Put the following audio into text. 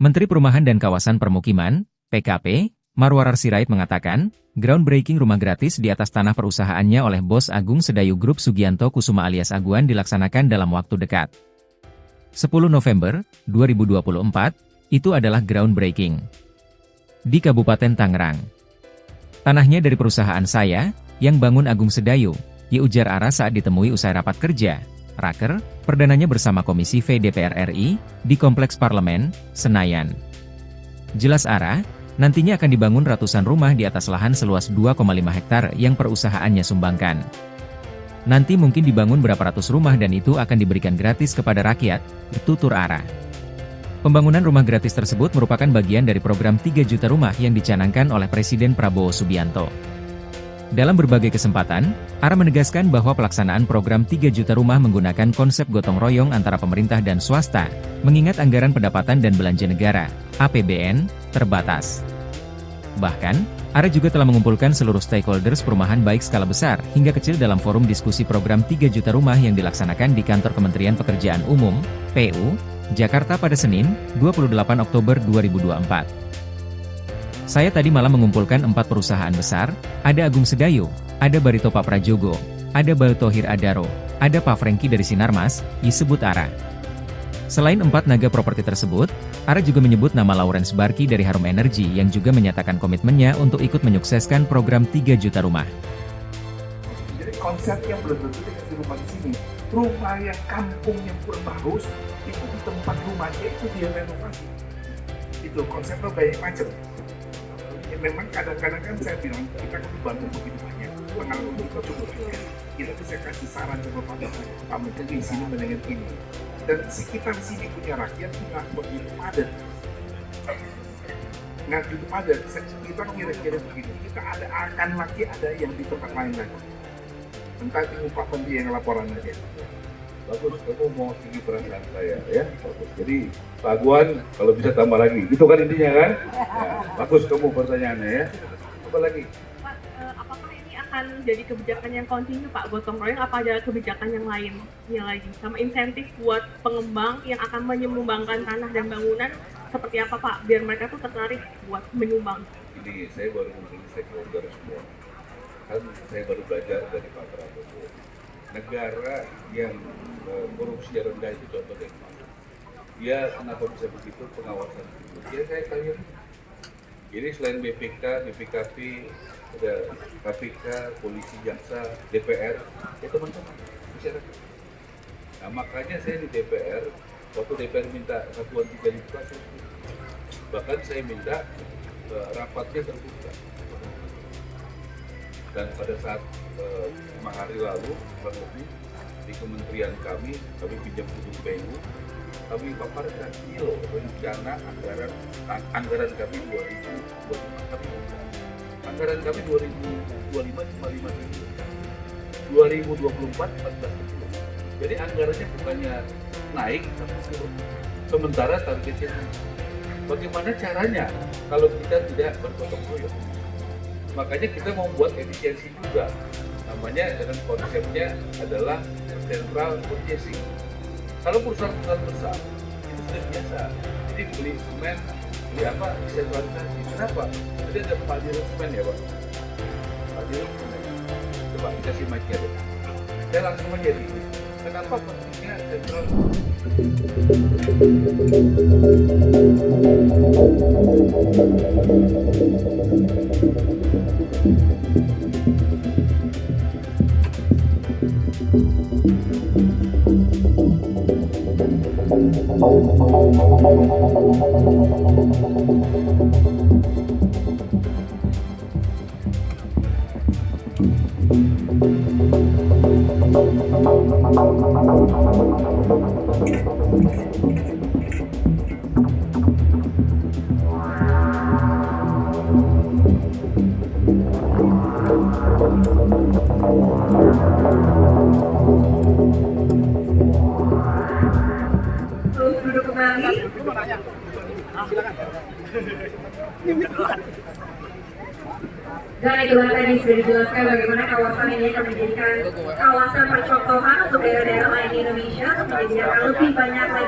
Menteri Perumahan dan Kawasan Permukiman, PKP, Marwarar Sirait mengatakan, groundbreaking rumah gratis di atas tanah perusahaannya oleh bos Agung Sedayu Group Sugianto Kusuma alias Aguan dilaksanakan dalam waktu dekat. 10 November 2024, itu adalah groundbreaking. Di Kabupaten Tangerang. Tanahnya dari perusahaan saya, yang bangun Agung Sedayu, ujar Ara saat ditemui usai rapat kerja, Raker, perdananya bersama Komisi V DPR RI, di Kompleks Parlemen, Senayan. Jelas Ara, nantinya akan dibangun ratusan rumah di atas lahan seluas 2,5 hektar yang perusahaannya sumbangkan. Nanti mungkin dibangun berapa ratus rumah dan itu akan diberikan gratis kepada rakyat, tutur Ara. Pembangunan rumah gratis tersebut merupakan bagian dari program 3 juta rumah yang dicanangkan oleh Presiden Prabowo Subianto. Dalam berbagai kesempatan, Ara menegaskan bahwa pelaksanaan program 3 juta rumah menggunakan konsep gotong royong antara pemerintah dan swasta, mengingat anggaran pendapatan dan belanja negara, APBN, terbatas. Bahkan, Ara juga telah mengumpulkan seluruh stakeholders perumahan baik skala besar hingga kecil dalam forum diskusi program 3 juta rumah yang dilaksanakan di kantor Kementerian Pekerjaan Umum, PU, Jakarta pada Senin, 28 Oktober 2024. Saya tadi malam mengumpulkan 4 perusahaan besar, ada Agung Sedayu, ada Barito Pak Prajogo, ada Baltohir Adaro, ada Pak Franky dari Sinarmas, disebut Ara. Selain 4 naga properti tersebut, Ara juga menyebut nama Lawrence Barkey dari Harum Energy yang juga menyatakan komitmennya untuk ikut menyukseskan program 3 juta rumah. Jadi konsepnya belum tentu dikasih rumah di sini. Rumah yang kampung yang kurang bagus, itu di tempat rumahnya itu dia renovasi. Itu konsepnya banyak macam. Ya, memang kadang-kadang kan saya bilang kita kan dibantu begitu banyak, pengalaman kita cukup banyak. Kita bisa kasih saran sama Pak Menteri di sini mendengar ini. Dan sekitar sini punya rakyat nggak begitu padat. Nggak begitu padat. Kita kira-kira begini. Kita akan lagi ada yang di tempat lain lagi. Entah tunggu Pak Menteri yang laporan aja. Bagus, kamu mau tinggi perasaan saya, ya? Bagus. Jadi, Pak Aguan, kalau bisa tambah lagi. Gitu kan intinya, kan? Nah, bagus kamu pertanyaannya, ya? Apa lagi? Pak, apakah ini akan jadi kebijakan yang kontinu, Pak, gotong royong? Apa ada kebijakan yang lainnya lagi? Sama insentif buat pengembang yang akan menyumbangkan tanah dan bangunan, seperti apa, Pak? Biar mereka tuh tertarik buat menyumbang. Ini, saya baru mengikuti stakeholder semua. Kan saya baru belajar dari Pak Prabowo. Negara yang korupsi rendah itu contoh Denmark. Dia kenapa bisa begitu, pengawasan itu. Dia kayak kalian. Jadi selain BPK, BPKP, ada KPK, polisi, jaksa, DPR, ya teman-teman masyarakat. Nah makanya saya di DPR, waktu DPR minta satuan 3 juta, bahkan saya minta rapatnya terbuka. Dan pada saat 5 hari lalu, kurang lebih, di kementerian kami pinjam gedung PU, kami paparkan rencana anggaran kami 2025. Anggaran kami 2025 cuma 5 triliun. 2024 14 triliun. Jadi anggarannya bukannya naik tapi turun. Sementara targetnya naik. Bagaimana caranya kalau kita tidak bergotong royong? Makanya kita mau buat efisiensi juga. Namanya dengan konsepnya adalah central purchasing. Kalau perusahaan-perusahaan besar itu sudah biasa. Jadi beli semen, beli apa, desentralisasi. Kenapa? Jadi ada Pak Dirut Semen ya Pak. Pak Dirut Semen. Coba kita simaknya deh. Saya langsung aja nih. Kenapa pentingnya central? Terus duduk kembali. Dan itulah tadi sudah dijelaskan bagaimana kawasan ini akan menjadikan kawasan percontohan untuk daerah-daerah lain di Indonesia untuk menyediakan lebih banyak lagi